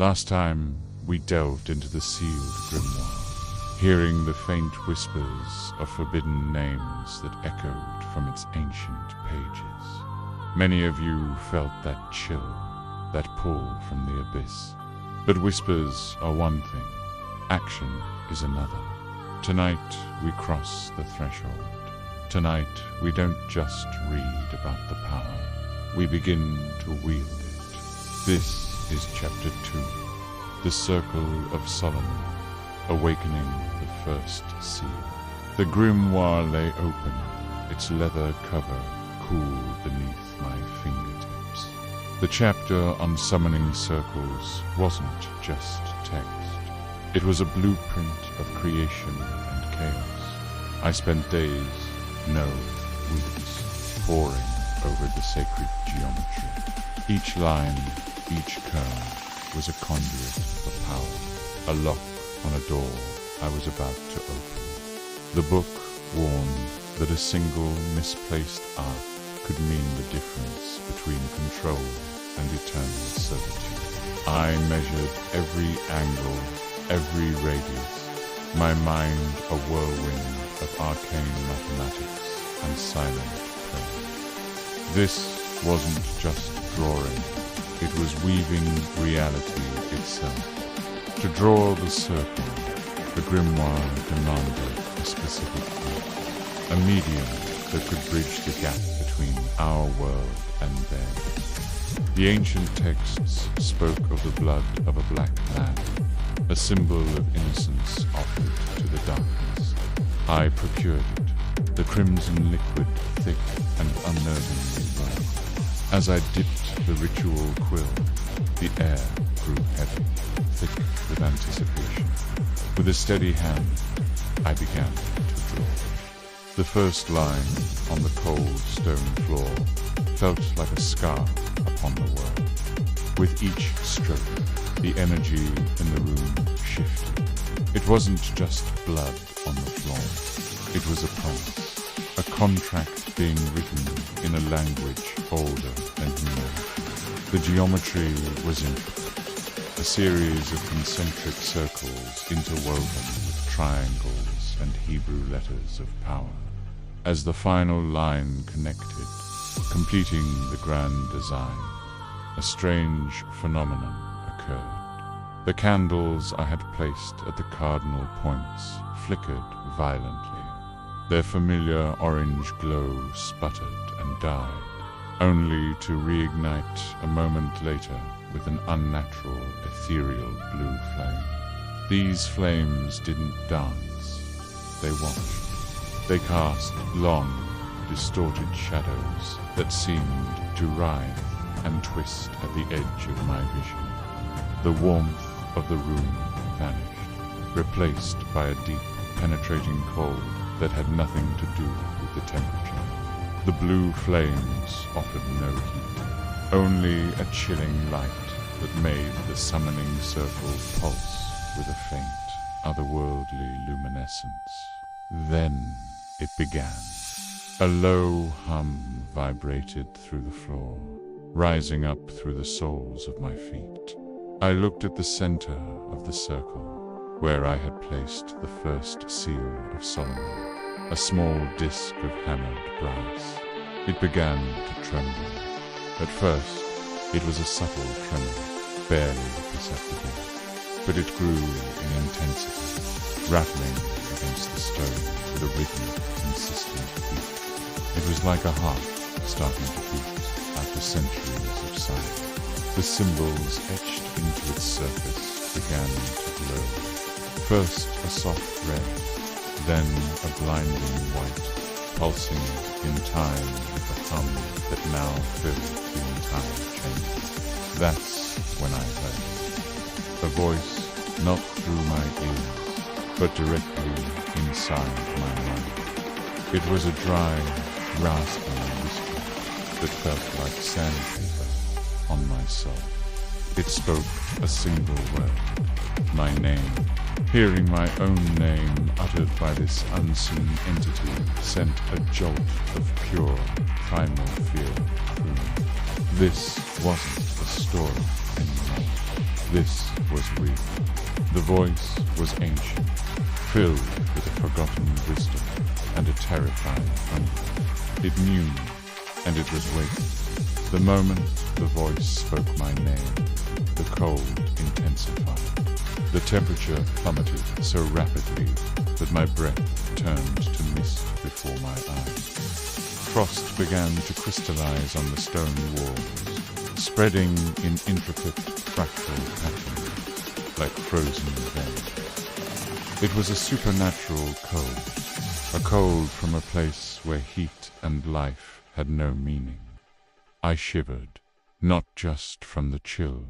Last time, we delved into the sealed grimoire, hearing the faint whispers of forbidden names that echoed from its ancient pages. Many of you felt that chill, that pull from the abyss. But whispers are one thing, action is another. Tonight, we cross the threshold. Tonight, we don't just read about the power, we begin to wield it. This is Chapter 2, The Circle of Solomon, Awakening the First Seal. The grimoire lay open, its leather cover cool beneath my fingertips. The chapter on summoning circles wasn't just text. It was a blueprint of creation and chaos. I spent days, no, weeks, poring over the sacred geometry. Each line, each curve was a conduit for power, a lock on a door I was about to open. The book warned that a single misplaced arc could mean the difference between control and eternal servitude. I measured every angle, every radius, my mind a whirlwind of arcane mathematics and silent prayer. This wasn't just drawing, it was weaving reality itself. To draw the circle, the grimoire demanded a specific art, a medium that could bridge the gap between our world and theirs. The ancient texts spoke of the blood of a black man, a symbol of innocence offered to the darkness. I procured it, the crimson liquid thick and unnervingly warm. As I dipped the ritual quill, the air grew heavy, thick with anticipation. With a steady hand, I began to draw. The first line on the cold stone floor felt like a scar upon the world. With each stroke, the energy in the room shifted. It wasn't just blood on the floor. It was a promise, a contract being written in a language older than humanity. The geometry was intricate, a series of concentric circles interwoven with triangles and Hebrew letters of power. As the final line connected, completing the grand design, a strange phenomenon occurred. The candles I had placed at the cardinal points flickered violently. Their familiar orange glow sputtered and died, only to reignite a moment later with an unnatural, ethereal blue flame. These flames didn't dance, they watched. They cast long, distorted shadows that seemed to writhe and twist at the edge of my vision. The warmth of the room vanished, replaced by a deep, penetrating cold that had nothing to do with the temperature. The blue flames offered no heat, only a chilling light that made the summoning circle pulse with a faint, otherworldly luminescence. Then it began. A low hum vibrated through the floor, rising up through the soles of my feet. I looked at the center of the circle, where I had placed the first seal of Solomon, a small disc of hammered brass. It began to tremble. At first, it was a subtle tremor, barely perceptible, but it grew in intensity, rattling against the stone with a rhythmic, consistent beat. It was like a heart starting to beat after centuries of silence. The symbols etched into its surface began to glow. First a soft red, then a blinding white, pulsing in time with the hum that now filled the entire chamber. That's when I heard it. A voice not through my ears, but directly inside my mind. It was a dry, rasping whisper that felt like sandpaper on my soul. It spoke a single word, my name. Hearing my own name uttered by this unseen entity sent a jolt of pure, primal fear through me. This wasn't a story anymore. This was real. The voice was ancient, filled with a forgotten wisdom and a terrifying hunger. It knew, and it was waiting. The moment the voice spoke my name, the cold intensified. The temperature plummeted so rapidly that my breath turned to mist before my eyes. Frost began to crystallize on the stone walls, spreading in intricate fractal patterns like frozen veins. It was a supernatural cold, a cold from a place where heat and life had no meaning. I shivered, not just from the chill,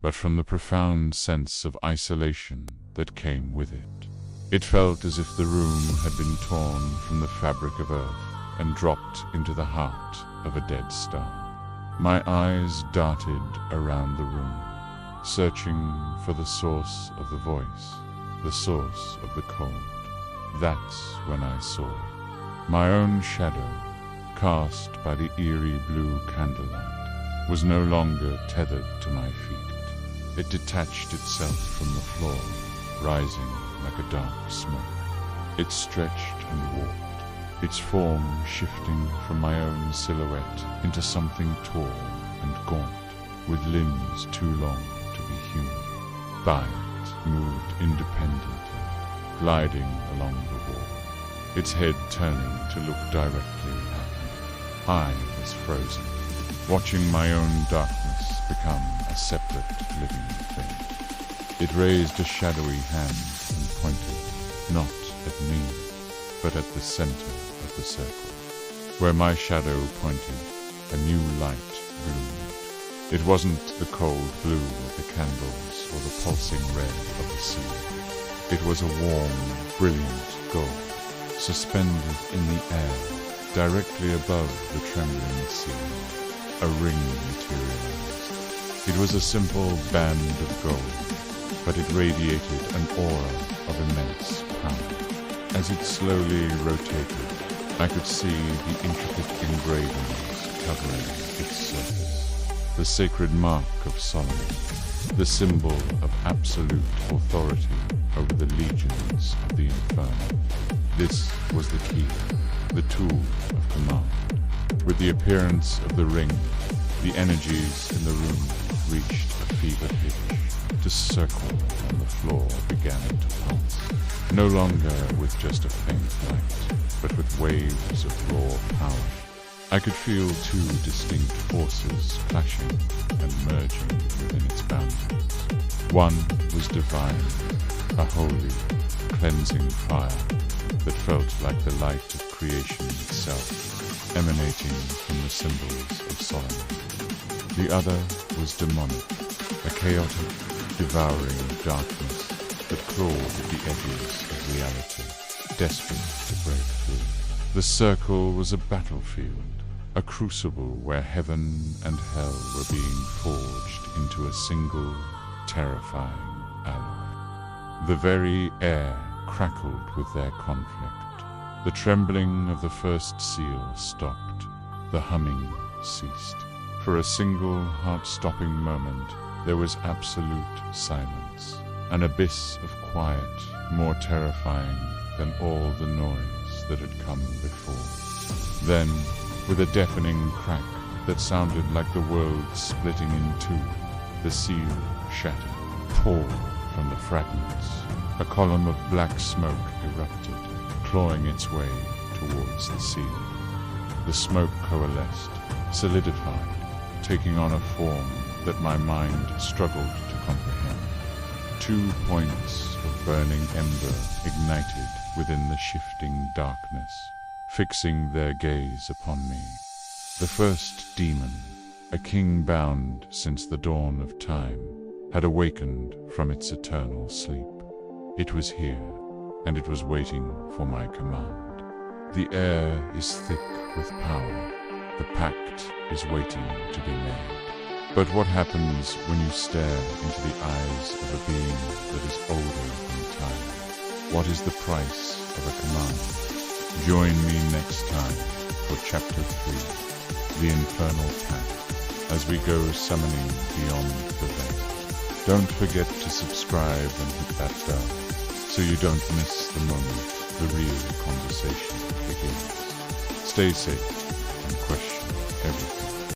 but from the profound sense of isolation that came with it. It felt as if the room had been torn from the fabric of earth and dropped into the heart of a dead star. My eyes darted around the room, searching for the source of the voice, the source of the cold. That's when I saw my own shadow, cast by the eerie blue candlelight, was no longer tethered to my feet. It detached itself from the floor, rising like a dark smoke. It stretched and warped, its form shifting from my own silhouette into something tall and gaunt, with limbs too long to be human. By it moved independently, gliding along the wall, its head turning to look directly at me. I was frozen, watching my own darkness become a separate living thing. It raised a shadowy hand and pointed, not at me, but at the center of the circle. Where my shadow pointed, a new light bloomed. It wasn't the cold blue of the candles or the pulsing red of the sea. It was a warm, brilliant gold, suspended in the air, directly above the trembling sea. A ring materialized. It was a simple band of gold, but it radiated an aura of immense power. As it slowly rotated, I could see the intricate engravings covering its surface. The sacred mark of Solomon, the symbol of absolute authority over the legions of the Inferno. This was the key, the tool of command. With the appearance of the ring, the energies in the room reached a fever pitch. The circle on the floor began to pulse, no longer with just a faint light, but with waves of raw power. I could feel two distinct forces clashing and merging within its boundaries. One was divine, a holy, cleansing fire that felt like the light of creation itself, emanating from the symbols of Solomon. The other was demonic, a chaotic, devouring darkness that clawed at the edges of reality, desperate to break through. The circle was a battlefield, a crucible where heaven and hell were being forged into a single, terrifying alloy. The very air crackled with their conflict. The trembling of the first seal stopped. The humming ceased. For a single, heart-stopping moment, there was absolute silence, an abyss of quiet more terrifying than all the noise that had come before. Then, with a deafening crack that sounded like the world splitting in two, the seal shattered, tore from the fragments. A column of black smoke erupted, clawing its way towards the ceiling. The smoke coalesced, solidified, taking on a form that my mind struggled to comprehend. 2 points of burning ember ignited within the shifting darkness, fixing their gaze upon me. The first demon, a king bound since the dawn of time, had awakened from its eternal sleep. It was here, and it was waiting for my command. The air is thick with power. The pact is waiting to be made. But what happens when you stare into the eyes of a being that is older than time? What is the price of a command? Join me next time for Chapter 3, The Infernal Pact, as we go summoning beyond the veil. Don't forget to subscribe and hit that bell so you don't miss the moment the real conversation begins. Stay safe and question everything.